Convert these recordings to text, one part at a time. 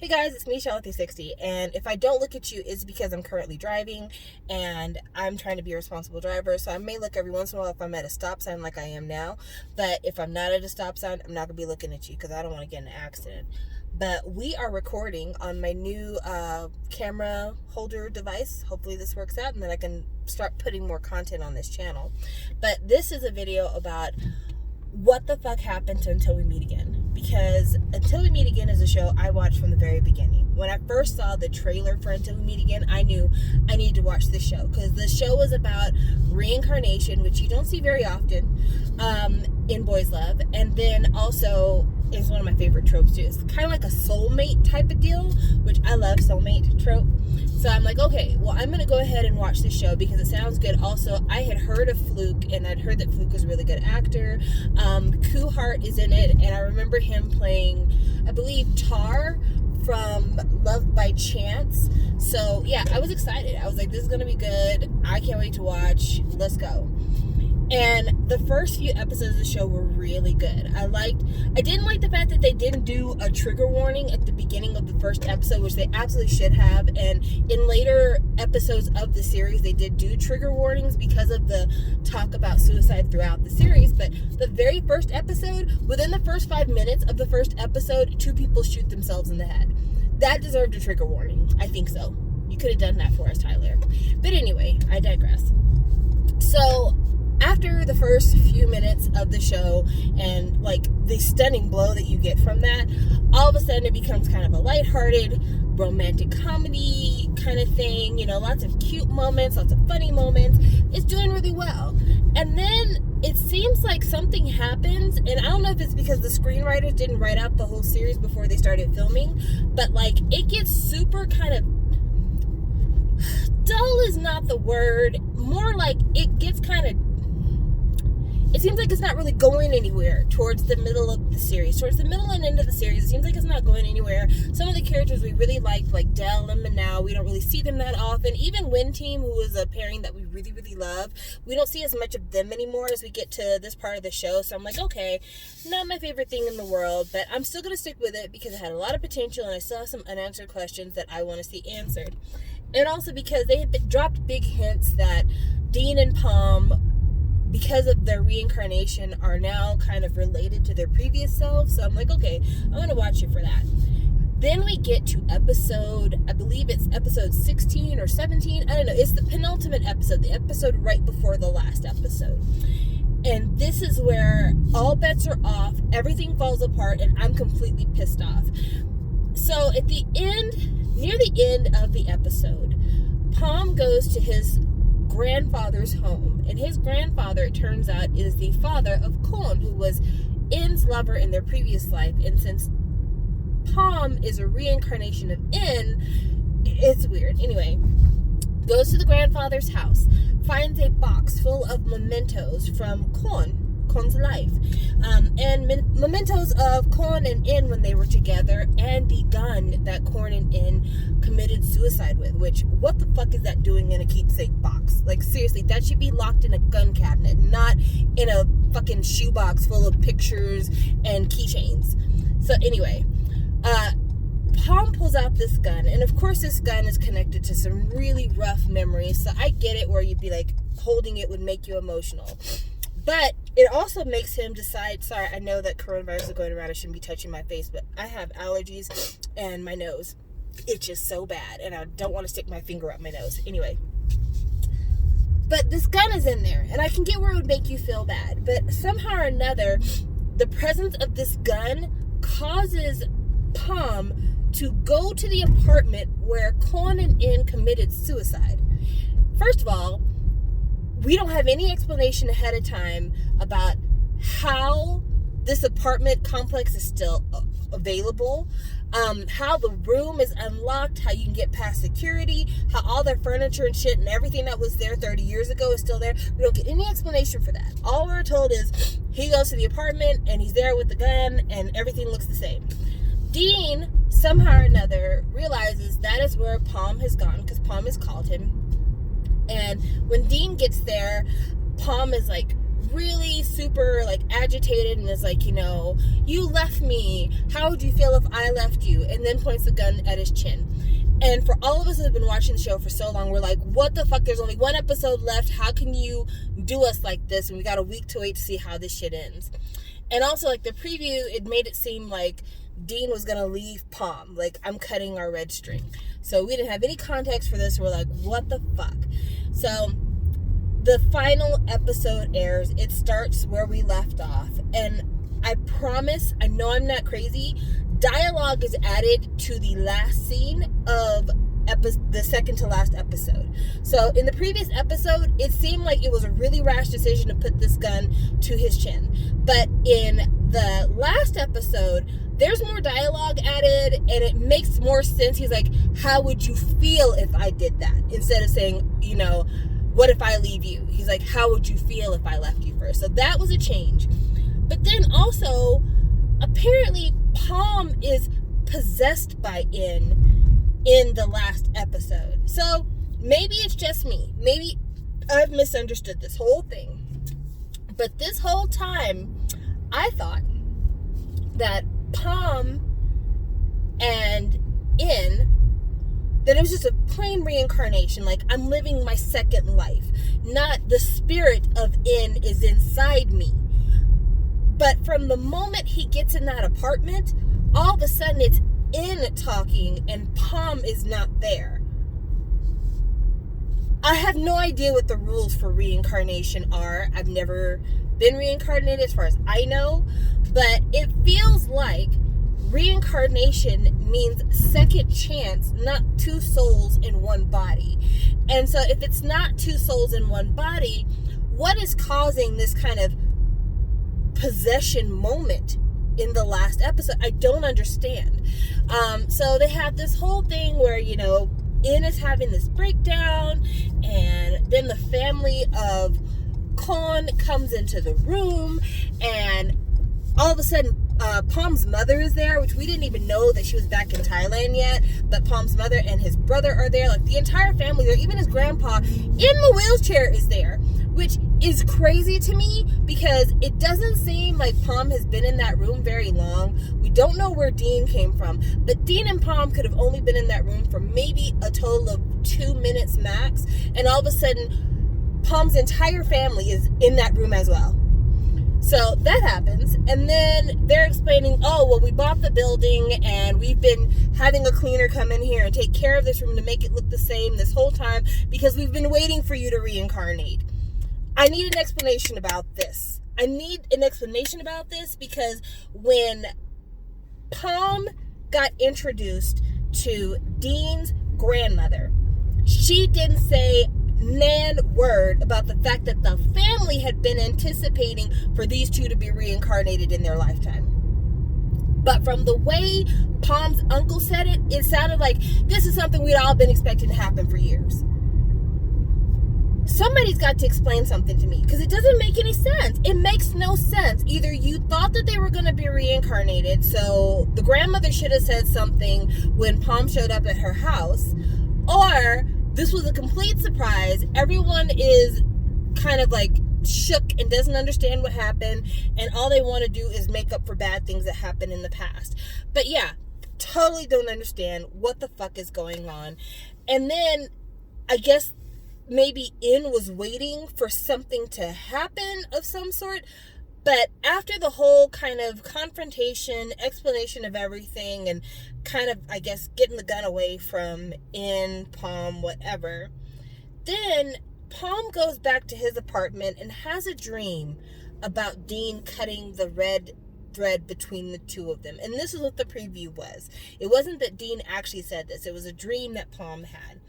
Hey guys, it's me, Charlotte360, and if I don't look at you, it's because I'm currently driving, and I'm trying to be a responsible driver, so I may look every once in a while if I'm at a stop sign like I am now, but if I'm not at a stop sign, I'm not going to be looking at you because I don't want to get in an accident. But we are recording on my new camera holder device. Hopefully this works out, and then I can start putting more content on this channel. But this is a video about what the fuck happened to Until We Meet Again, because Until We Meet Again is a show I watched from the very beginning. When I first saw the trailer for Until We Meet Again, I knew I needed to watch this show, because the show was about reincarnation, which you don't see very often in boys love, and then also is one of my favorite tropes too. It's kind of like a soulmate type of deal, which I love soulmate trope. So I'm like, okay, well, I'm going to go ahead and watch this show because it sounds good. Also, I had heard of Fluke, and I'd heard that Fluke was a really good actor. Kuhart is in it, and I remember him playing, I believe, Tar from Love by Chance. So, yeah, I was excited. I was like, this is going to be good. I can't wait to watch. Let's go. And the first few episodes of the show were really good. I didn't like the fact that they didn't do a trigger warning at the beginning of the first episode, which they absolutely should have. And in later episodes of the series, they did do trigger warnings because of the talk about suicide throughout the series. But the very first episode, within the first 5 minutes of the first episode, 2 people shoot themselves in the head. That deserved a trigger warning. I think so. You could have done that for us, Tyler. But anyway, I digress. So after the first few minutes of the show and like the stunning blow that you get from that, all of a sudden it becomes kind of a lighthearted romantic comedy kind of thing, you know, lots of cute moments, lots of funny moments. It's doing really well. And then it seems like something happens, and I don't know if it's because the screenwriters didn't write out the whole series before they started filming, but like it gets super kind of dull is not the word, more like it gets kind of, it seems like it's not really going anywhere towards the middle of the series. Towards the middle and end of the series, it seems like it's not going anywhere. Some of the characters we really liked, like Dell and Manal, we don't really see them that often. Even Win Team, who is a pairing that we really, really love, we don't see as much of them anymore as we get to this part of the show. So I'm like, okay, not my favorite thing in the world, but I'm still going to stick with it because it had a lot of potential and I still have some unanswered questions that I want to see answered. And also because they had dropped big hints that Dean and Palm, because of their reincarnation, are now kind of related to their previous selves. So I'm like, okay, I'm going to watch it for that. Then we get to episode, I believe it's episode 16 or 17. I don't know. It's the penultimate episode, the episode right before the last episode. And this is where all bets are off, everything falls apart, and I'm completely pissed off. So at the end, near the end of the episode, Palm goes to his grandfather's home, and his grandfather, it turns out, is the father of Kon, who was In's lover in their previous life. And since Palm is a reincarnation of In, it's weird. Anyway, goes to the grandfather's house, finds a box full of mementos from Kon's life, and mementos of Kon and In when they were together, and the gun that Kon and In committed suicide with, which, what the fuck is that doing in a keepsake box? Like, seriously, that should be locked in a gun cabinet, not in a fucking shoebox full of pictures and keychains. So anyway, Palm pulls out this gun, and of course this gun is connected to some really rough memories, so I get it where you'd be like, holding it would make you emotional. But it also makes him decide, sorry, I know that coronavirus is going around, I shouldn't be touching my face, but I have allergies and my nose itches so bad, and I don't want to stick my finger up my nose. Anyway, but this gun is in there, and I can get where it would make you feel bad, but somehow or another, the presence of this gun causes Palm to go to the apartment where Kon and In committed suicide. First of all, we don't have any explanation ahead of time about how this apartment complex is still available, how the room is unlocked, how you can get past security, how all their furniture and shit and everything that was there 30 years ago is still there. We don't get any explanation for that. All we're told is he goes to the apartment and he's there with the gun and everything looks the same. Dean, somehow or another, realizes that is where Palm has gone because Palm has called him. And when Dean gets there, Palm is like really super, like, agitated and is like, you know, you left me. How would you feel if I left you? And then points the gun at his chin. And for all of us that have been watching the show for so long, we're like, what the fuck? There's only one episode left. How can you do us like this? And we got a week to wait to see how this shit ends. And also, like, the preview, it made it seem like Dean was going to leave Palm. Like, I'm cutting our red string. So we didn't have any context for this. We're like, what the fuck? So the final episode airs. It starts where we left off. And I promise, I know I'm not crazy, dialogue is added to the last scene of the second to last episode. So in the previous episode, it seemed like it was a really rash decision to put this gun to his chin. But in the last episode, there's more dialogue added, and it makes more sense. He's like, how would you feel if I did that? Instead of saying, you know, what if I leave you? He's like, how would you feel if I left you first? So that was a change. But then also, apparently, Palm is possessed by in the last episode. So maybe it's just me. Maybe I've misunderstood this whole thing. But this whole time, I thought that Palm and that it was just a plain reincarnation. Like, I'm living my second life. Not the spirit of is inside me. But from the moment he gets in that apartment, all of a sudden it's talking and Palm is not there. I have no idea what the rules for reincarnation are. I've never been reincarnated as far as I know. But it feels like reincarnation means second chance, not two souls in one body. And so if it's not two souls in one body, what is causing this kind of possession moment in the last episode? I don't understand. So they have this whole thing where, you know, is having this breakdown, and then the family of Kon comes into the room, and all of a sudden Palm's mother is there, which we didn't even know that she was back in Thailand yet, but Palm's mother and his brother are there. Like, the entire family there, even his grandpa in the wheelchair is there, which is crazy to me because it doesn't seem like Palm has been in that room very long. We don't know where Dean came from, but Dean and Palm could have only been in that room for maybe a total of 2 minutes max, and all of a sudden Palm's entire family is in that room as well. So that happens, and then they're explaining, oh, well, we bought the building, and we've been having a cleaner come in here and take care of this room to make it look the same this whole time because we've been waiting for you to reincarnate. I need an explanation about this. Because when Palm got introduced to Dean's grandmother, she didn't say nan word about the fact that the family had been anticipating for these two to be reincarnated in their lifetime. But from the way Palm's uncle said it, it sounded like this is something we'd all been expecting to happen for years. Somebody's got to explain something to me, because it doesn't make any sense. It makes no sense. Either you thought that they were going to be reincarnated, so the grandmother should have said something when Palm showed up at her house, or this was a complete surprise. Everyone is kind of like shook and doesn't understand what happened, and all they want to do is make up for bad things that happened in the past. But yeah, totally don't understand what the fuck is going on. And then I guess maybe was waiting for something to happen of some sort. But after the whole kind of confrontation, explanation of everything, and kind of, I guess, getting the gun away from Palm, whatever, then Palm goes back to his apartment and has a dream about Dean cutting the red thread between the two of them. And this is what the preview was. It wasn't that Dean actually said this. It was a dream that Palm had.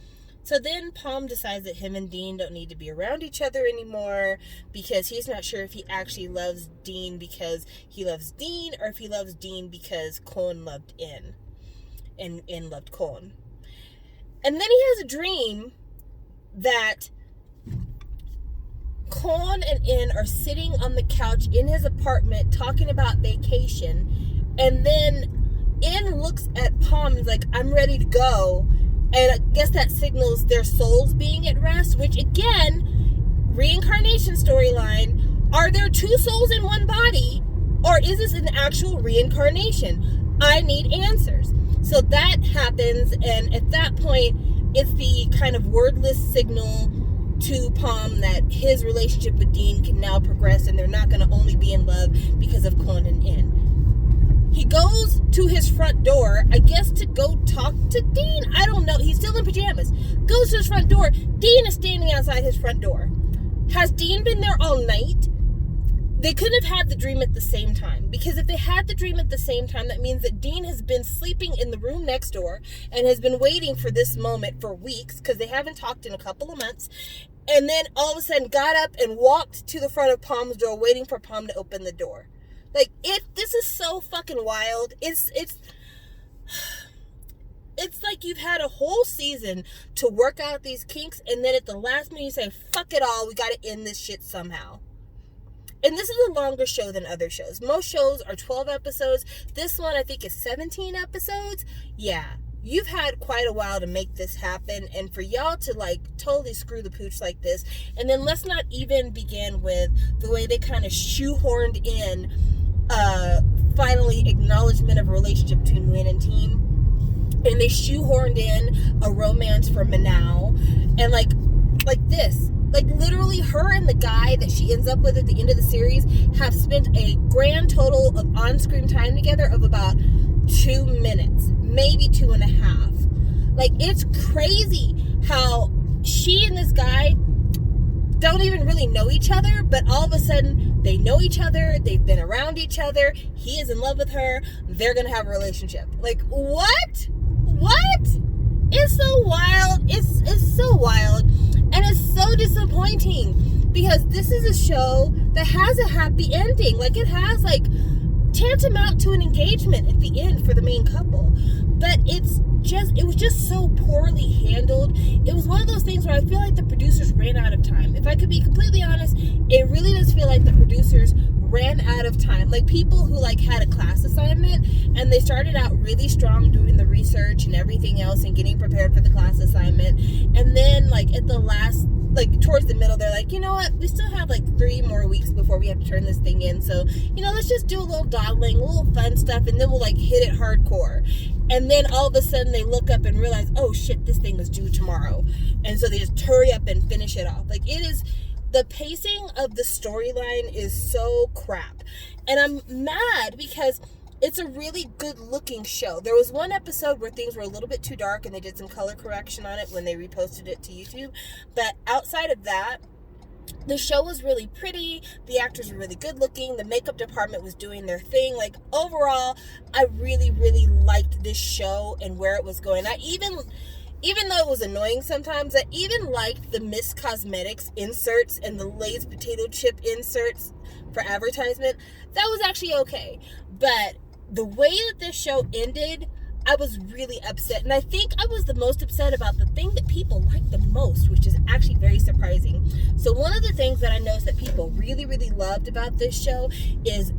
So then Palm decides that him and Dean don't need to be around each other anymore because he's not sure if he actually loves Dean because he loves Dean or if he loves Dean because Kon loved In and In loved Kon. And then he has a dream that Kon and In are sitting on the couch in his apartment talking about vacation, and then In looks at Palm and is like, I'm ready to go. And I guess that signals their souls being at rest, which again, reincarnation storyline, Are there two souls in one body, or is this an actual reincarnation? I need answers. So that happens, and at that point, it's the kind of wordless signal to Palm that his relationship with Dean can now progress, and they're not going to only be in love because of Conan Inn. He goes to his front door, I guess to go talk to Dean. I don't know. He's still in pajamas. Goes to his front door. Dean is standing outside his front door. Has Dean been there all night? They couldn't have had the dream at the same time, because if they had the dream at the same time, that means that Dean has been sleeping in the room next door and has been waiting for this moment for weeks, because they haven't talked in a couple of months, and then all of a sudden got up and walked to the front of Palm's door waiting for Palm to open the door. Like, this is so fucking wild. It's like you've had a whole season to work out these kinks, and then at the last minute you say, fuck it all, we gotta end this shit somehow. And this is a longer show than other shows. Most shows are 12 episodes. This one, I think, is 17 episodes. Yeah, you've had quite a while to make this happen. And for y'all to, like, totally screw the pooch like this. And then let's not even begin with the way they kind of shoehorned in, finally, acknowledgement of a relationship between Nguyen and Team. And they shoehorned in a romance for Manao. And, like this. Like, literally, her and the guy that she ends up with at the end of the series have spent a grand total of on-screen time together of about 2 minutes, maybe 2.5. Like, it's crazy how she and this guy don't even really know each other, but all of a sudden, they know each other, they've been around each other, he is in love with her, they're gonna have a relationship. Like, what? What? It's so wild. It's so wild. And it's so disappointing, because this is a show that has a happy ending. Like, it has, like, tantamount to an engagement at the end for the main couple. But it was just so poorly handled. It was one of those things where I feel like the producers ran out of time. If I could be completely honest, it really does feel like the producers ran out of time. Like, people who, like, had a class assignment and they started out really strong doing the research and everything else and getting prepared for the class assignment, and then, like, at the last, like, towards the middle, they're like, you know what, we still have like 3 more weeks before we have to turn this thing in, so, you know, let's just do a little dawdling, a little fun stuff, and then we'll, like, hit it hardcore. And then all of a sudden they look up and realize, oh shit, this thing is due tomorrow, and so they just hurry up and finish it off. Like, it is, the pacing of the storyline is so crap. And I'm mad because it's a really good looking show. There was one episode where things were a little bit too dark and they did some color correction on it when they reposted it to YouTube. But outside of that, the show was really pretty. The actors were really good looking. The makeup department was doing their thing. Like, overall, I really, really liked this show and where it was going. Even though it was annoying sometimes, I even liked the Miss Cosmetics inserts and the Lay's potato chip inserts for advertisement. That was actually okay. But the way that this show ended, I was really upset. And I think I was the most upset about the thing that people liked the most, which is actually very surprising. So one of the things that I noticed that people really, really loved about this show is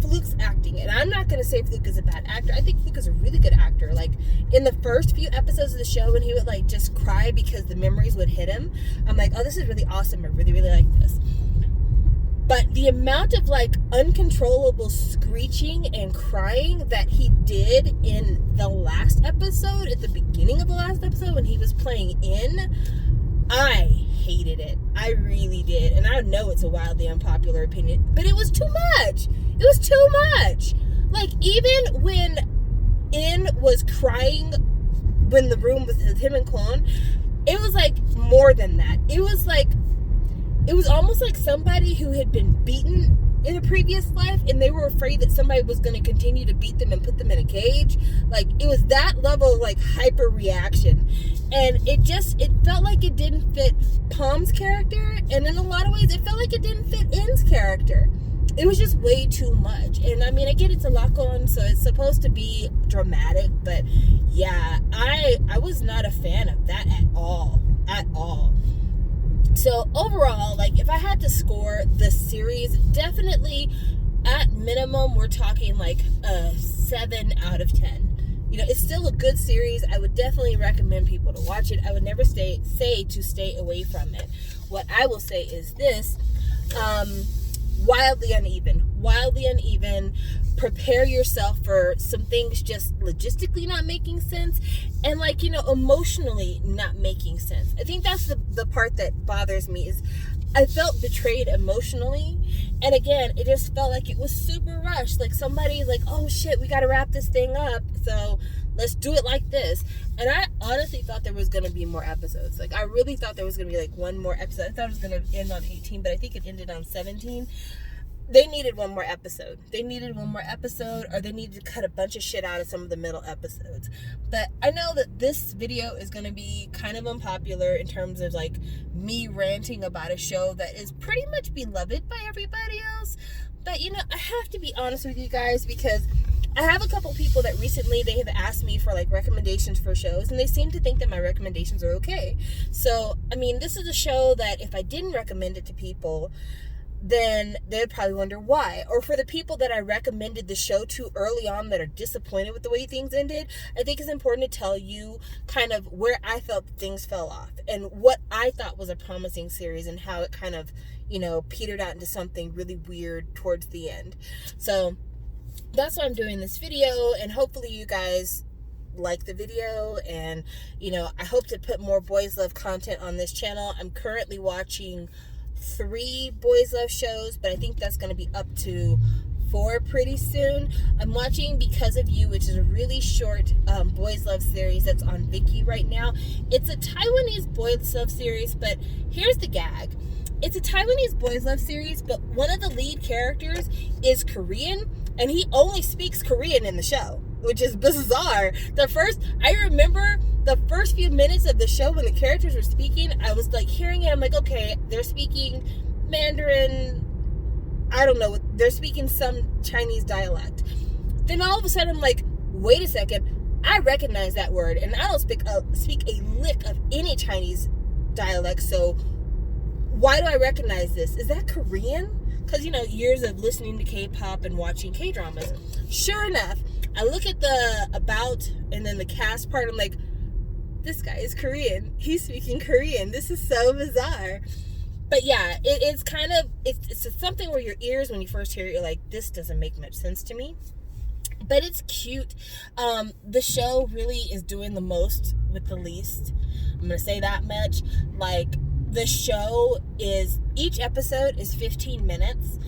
Fluke's acting. And I'm not going to say Fluke is a bad actor. I think Fluke is a really good actor. Like, in the first few episodes of the show, when he would, like, just cry because the memories would hit him, I'm like, oh, this is really awesome. I really, really like this. But the amount of, like, uncontrollable screeching and crying that he did in the last episode, at the beginning of the last episode when he was playing In, I hated it. I really did. And I know it's a wildly unpopular opinion, but it was too much. It was too much. Like, even when In was crying when the room was with him and Kwon, it was like more than that. It was like, it was almost like somebody who had been beaten in a previous life and they were afraid that somebody was going to continue to beat them and put them in a cage. Like, it was that level of, like, hyper reaction. And it felt like it didn't fit Palm's character, and in a lot of ways it felt like it didn't fit In's character. It was just way too much. And I mean, I get it's a lot going, so it's supposed to be dramatic, but yeah, I was not a fan of that at all. So overall, like, if I had to score the series, definitely at minimum we're talking like a 7 out of 10. You know, it's still a good series. I would definitely recommend people to watch it. I would never say to stay away from it. What I will say is this, wildly uneven. Prepare yourself for some things just logistically not making sense, and like, emotionally not making sense. I think that's the part that bothers me, is I felt betrayed emotionally. And again, it just felt like it was super rushed. Like somebody like, oh shit, we got to wrap this thing up, so let's do it like this. And I honestly thought there was going to be more episodes. Like, I really thought there was going to be like one more episode. I thought it was going to end on 18, but I think it ended on 17. They needed one more episode. Or they needed to cut a bunch of shit out of some of the middle episodes. But I know that this video is going to be kind of unpopular in terms of like me ranting about a show that is pretty much beloved by everybody else. But I have to be honest with you guys, because I have a couple people that recently they have asked me for like recommendations for shows, and they seem to think that my recommendations are okay. So, I mean, this is a show that if I didn't recommend it to people, then they'd probably wonder why. Or for the people that I recommended the show to early on that are disappointed with the way things ended, I think it's important to tell you kind of where I felt things fell off and what I thought was a promising series and how it kind of, petered out into something really weird towards the end. So that's why I'm doing this video, and hopefully you guys like the video, and I hope to put more Boys Love content on this channel. I'm currently watching 3 Boys Love shows, but I think that's going to be up to 4 pretty soon. I'm watching Because of You, which is a really short Boys Love series that's on Viki right now. It's a Taiwanese Boys Love series, but here's the gag. It's a Taiwanese Boys Love series, but one of the lead characters is Korean, and he only speaks Korean in the show, which is bizarre. I remember the first few minutes of the show when the characters were speaking, I was like hearing it, I'm like, okay, they're speaking Mandarin, I don't know, they're speaking some Chinese dialect. Then all of a sudden I'm like, wait a second, I recognize that word, and I don't speak a lick of any Chinese dialect, so why do I recognize this? Is that Korean? Because, years of listening to K-pop and watching K-dramas. Sure enough, I look at the about and then the cast part, I'm like, this guy is Korean. He's speaking Korean. This is so bizarre. But yeah, it's kind of, it's something where your ears, when you first hear it, you're like, this doesn't make much sense to me. But it's cute. The show really is doing the most with the least. I'm going to say that much. Like, the show is, each episode is 15 minutes,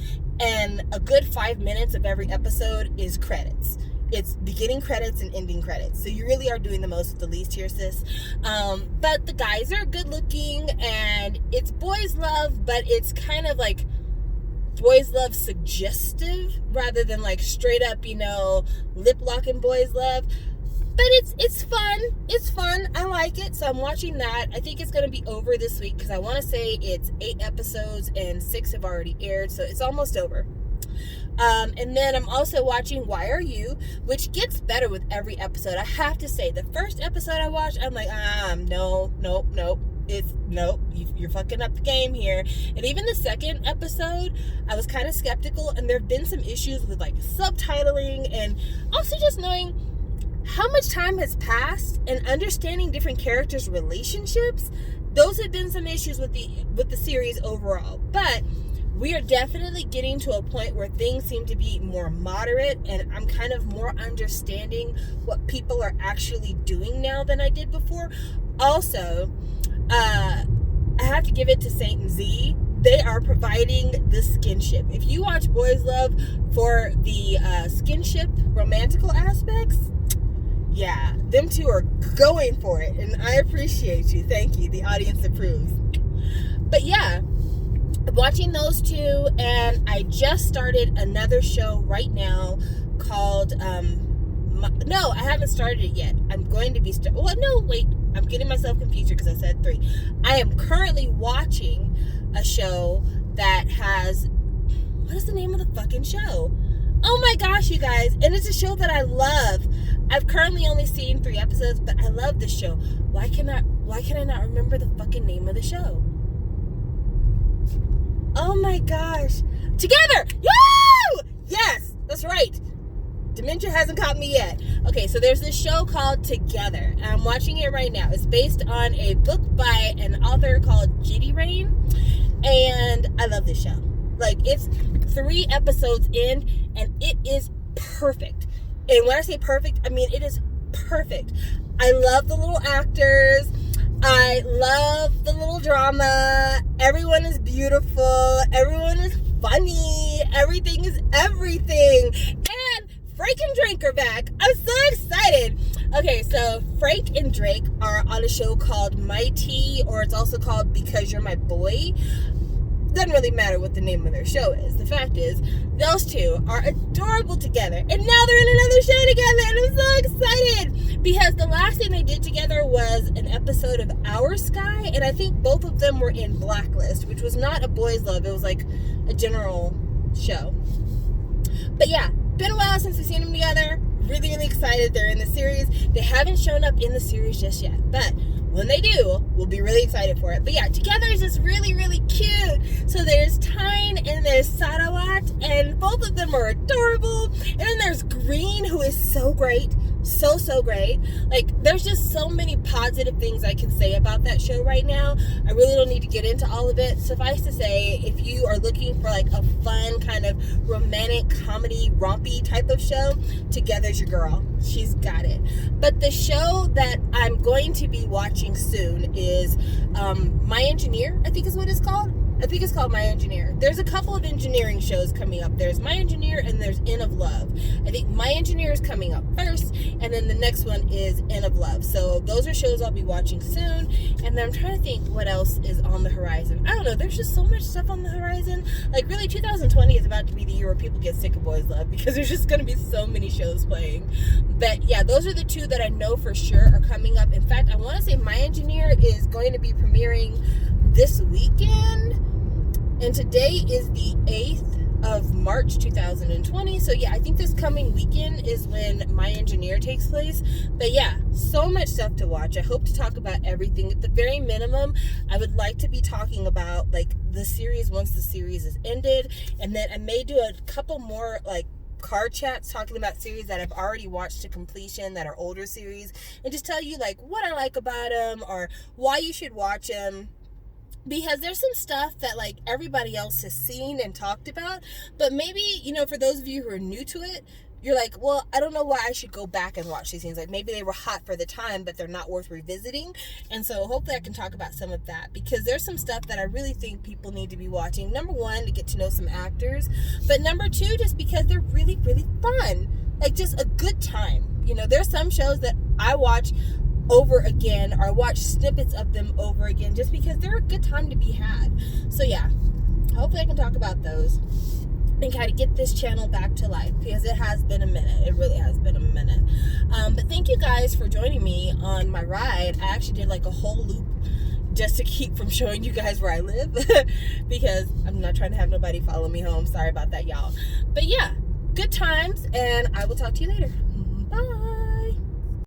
and a good 5 minutes of every episode is credits. It's beginning credits and ending credits. So you really are doing the most with the least here, sis. But the guys are good looking, and it's Boys Love, but it's kind of like Boys Love suggestive rather than like straight up, lip locking Boys Love. But it's fun. It's fun. I like it. So I'm watching that. I think it's going to be over this week because I want to say it's 8 episodes and 6 have already aired. So it's almost over. And then I'm also watching Why Are You, which gets better with every episode. I have to say, the first episode I watched, I'm like, nope. You're fucking up the game here. And even the second episode, I was kind of skeptical, and there have been some issues with like subtitling and also just knowing how much time has passed and understanding different characters' relationships. Those have been some issues with the series overall. But we are definitely getting to a point where things seem to be more moderate, and I'm kind of more understanding what people are actually doing now than I did before. Also, I have to give it to Saint and Z. They are providing the skinship. If you watch Boys Love for the skinship romantical aspects, yeah, them two are going for it, and I appreciate you. Thank you. The audience approves. But yeah, watching those two, and I just started another show right now called no, I haven't started it yet. I'm going to be I'm getting myself confused because I said 3. I am currently watching a show that has, what is the name of the fucking show? Oh my gosh, you guys. And it's a show that I love. I've currently only seen 3 episodes, but I love this show. Why can I not remember the fucking name of the show? Oh my gosh. Together! Woo! Yes, that's right. Dementia hasn't caught me yet. Okay, so there's this show called Together. And I'm watching it right now. It's based on a book by an author called Jitty Rain. And I love this show. Like, it's 3 episodes in, and it is perfect. And when I say perfect, I mean it is perfect. I love the little actors. I love the little drama. Everyone is beautiful. Everyone is funny. Everything is everything. And Frank and Drake are back. I'm so excited. Okay, so Frank and Drake are on a show called Mighty, or it's also called Because You're My Boy. Doesn't really matter what the name of their show is. The fact is, those two are adorable together. And now they're in another show together. And I'm so excited. Because the last thing they did together was an episode of Our Sky. And I think both of them were in Blacklist, which was not a boys' love. It was like a general show. But yeah, been a while since we've seen them together. Really, really excited. They're in the series. They haven't shown up in the series just yet. But when they do, we'll be really excited for it. But yeah, together is just really, really cute. So there's Tyne and there's Sarawat, and both of them are adorable. And then there's Green, who is so great. So great. Like, there's just so many positive things I can say about that show right now. I really don't need to get into all of it. Suffice to say, if you are looking for like a fun kind of romantic comedy rompy type of show, Together's your girl. She's got it. But the show that I'm going to be watching soon is My Engineer, I think is what it's called. I think it's called My Engineer. There's a couple of engineering shows coming up. There's My Engineer and there's End of Love. I think My Engineer is coming up first, and then the next one is End of Love. So those are shows I'll be watching soon. And then I'm trying to think what else is on the horizon. I don't know. There's just so much stuff on the horizon. Like, really, 2020 is about to be the year where people get sick of boys' love, because there's just going to be so many shows playing. But yeah, those are the 2 that I know for sure are coming up. In fact, I want to say My Engineer is going to be premiering this weekend. And today is the 8th of March 2020. So yeah, I think this coming weekend is when My Engineer takes place. But yeah, so much stuff to watch. I hope to talk about everything. At the very minimum, I would like to be talking about like the series once the series is ended. And then I may do a couple more like car chats talking about series that I've already watched to completion that are older series, and just tell you like what I like about them or why you should watch them. Because there's some stuff that like everybody else has seen and talked about, but maybe, you know, for those of you who are new to it, you're like, well, I don't know why I should go back and watch these things. Like, maybe they were hot for the time, but they're not worth revisiting. And so hopefully I can talk about some of that, because there's some stuff that I really think people need to be watching. Number 1, to get to know some actors, but number 2, just because they're really, really fun. Like, just a good time. You know, there's some shows that I watch over again, or I watch snippets of them over again, just because they're a good time to be had. So yeah, hopefully I can talk about those and kind of get this channel back to life, because it has been a minute. It really has been a minute. But thank you guys for joining me on my ride. I actually did like a whole loop just to keep from showing you guys where I live because I'm not trying to have nobody follow me home. Sorry about that, y'all. But yeah, good times, and I will talk to you later. Bye.